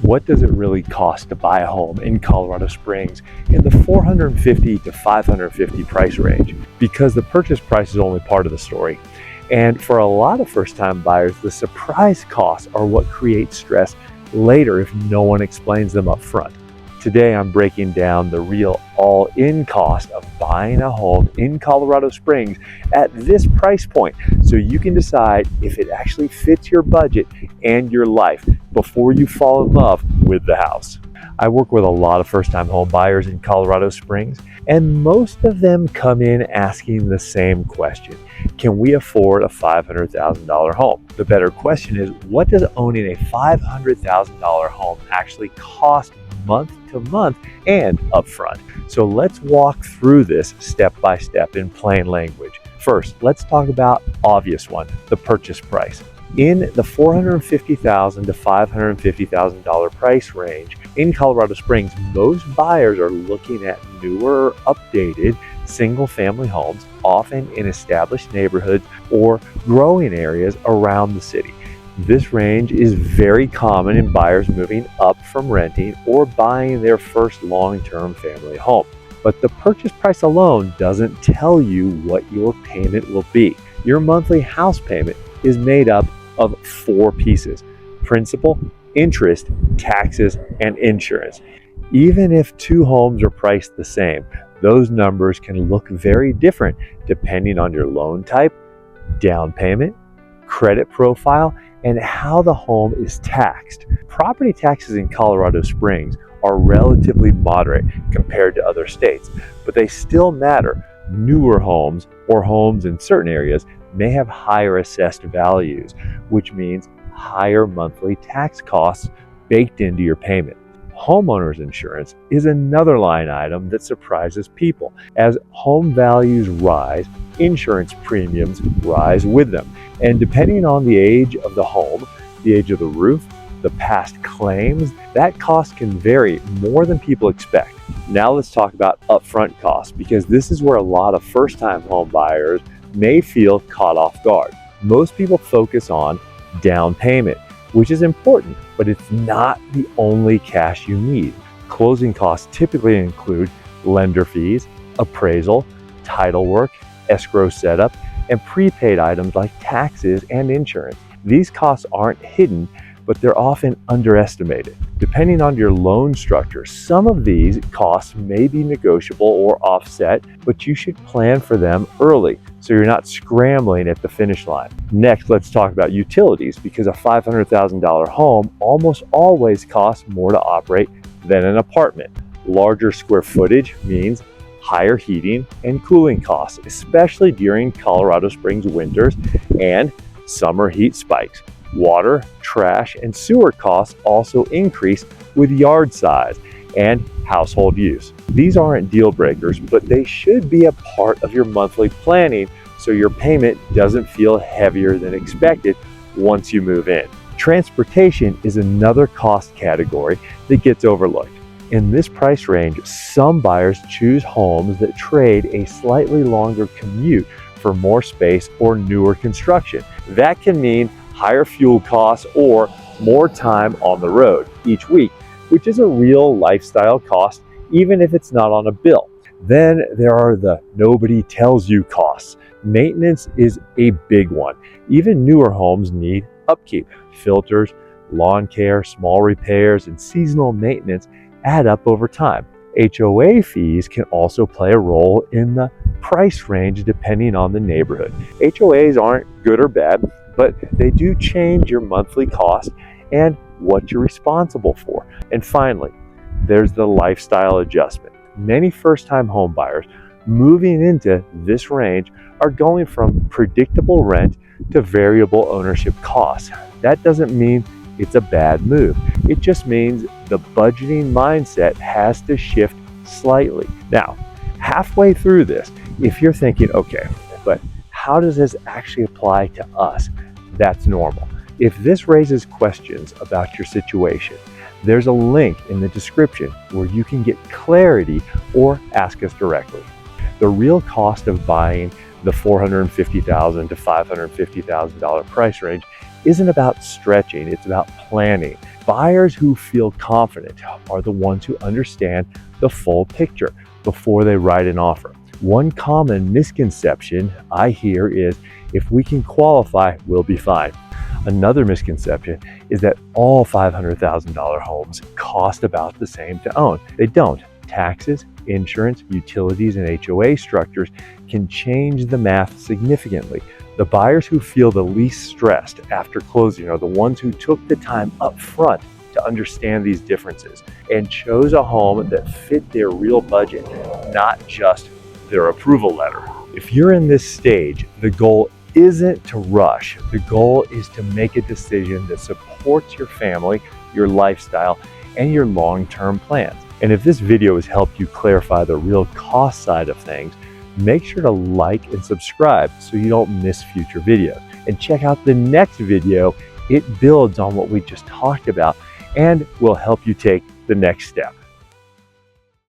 What does it really cost to buy a home in Colorado Springs in the $450 to $550 price range? Because the purchase price is only part of the story. And for a lot of first-time buyers, the surprise costs are what create stress later if no one explains them up front. Today, I'm breaking down the real all-in cost of buying a home in Colorado Springs at this price point so you can decide if it actually fits your budget and your life before you fall in love with the house. I work with a lot of first-time home buyers in Colorado Springs, and most of them come in asking the same question. Can we afford a $500,000 home? The better question is, what does owning a $500,000 home actually cost month to month and upfront? So let's walk through this step by step in plain language. First, let's talk about obvious one, the purchase price. In the $450,000 to $550,000 price range in Colorado Springs, most buyers are looking at newer, updated single-family homes, often in established neighborhoods or growing areas around the city. This range is very common in buyers moving up from renting or buying their first long-term family home. But the purchase price alone doesn't tell you what your payment will be. Your monthly house payment is made up of 4 pieces: principal, interest, taxes, and insurance. Even if 2 homes are priced the same, those numbers can look very different depending on your loan type, down payment, credit profile, and how the home is taxed. Property taxes in Colorado Springs are relatively moderate compared to other states, but they still matter. Newer homes or homes in certain areas may have higher assessed values, which means higher monthly tax costs baked into your payment. Homeowners insurance is another line item that surprises people. As home values rise, insurance premiums rise with them. And depending on the age of the home, the age of the roof, the past claims, that cost can vary more than people expect. Now let's talk about upfront costs, because this is where a lot of first-time home buyers may feel caught off guard. Most people focus on down payment, which is important, but it's not the only cash you need. Closing costs typically include lender fees, appraisal, title work, escrow setup, and prepaid items like taxes and insurance. These costs aren't hidden, but they're often underestimated. Depending on your loan structure, some of these costs may be negotiable or offset, but you should plan for them early so you're not scrambling at the finish line. Next, let's talk about utilities, because a $500,000 home almost always costs more to operate than an apartment. Larger square footage means higher heating and cooling costs, especially during Colorado Springs winters and summer heat spikes. Water, trash, and sewer costs also increase with yard size and household use. These aren't deal breakers, but they should be a part of your monthly planning so your payment doesn't feel heavier than expected once you move in. Transportation is another cost category that gets overlooked. In this price range, some buyers choose homes that trade a slightly longer commute for more space or newer construction. That can mean higher fuel costs or more time on the road each week, which is a real lifestyle cost, even if it's not on a bill. Then there are the nobody tells you costs. Maintenance is a big one. Even newer homes need upkeep. Filters, lawn care, small repairs, and seasonal maintenance add up over time. HOA fees can also play a role in the price range depending on the neighborhood. HOAs aren't good or bad, but they do change your monthly cost and what you're responsible for. And finally, there's the lifestyle adjustment. Many first-time home buyers moving into this range are going from predictable rent to variable ownership costs. That doesn't mean it's a bad move. It just means the budgeting mindset has to shift slightly. Now, halfway through this, if you're thinking, okay, but how does this actually apply to us? That's normal. If this raises questions about your situation, there's a link in the description where you can get clarity or ask us directly. The real cost of buying the $450,000 to $550,000 price range isn't about stretching, it's about planning. Buyers who feel confident are the ones who understand the full picture before they write an offer. One common misconception I hear is, if we can qualify, we'll be fine. Another misconception is that all $500,000 homes cost about the same to own. They don't. Taxes, insurance, utilities, and HOA structures can change the math significantly. The buyers who feel the least stressed after closing are the ones who took the time up front to understand these differences and chose a home that fit their real budget, not just their approval letter. If you're in this stage, the goal isn't to rush. The goal is to make a decision that supports your family, your lifestyle, and your long-term plans. And if this video has helped you clarify the real cost side of things, make sure to like and subscribe so you don't miss future videos. And check out the next video. It builds on what we just talked about and will help you take the next step.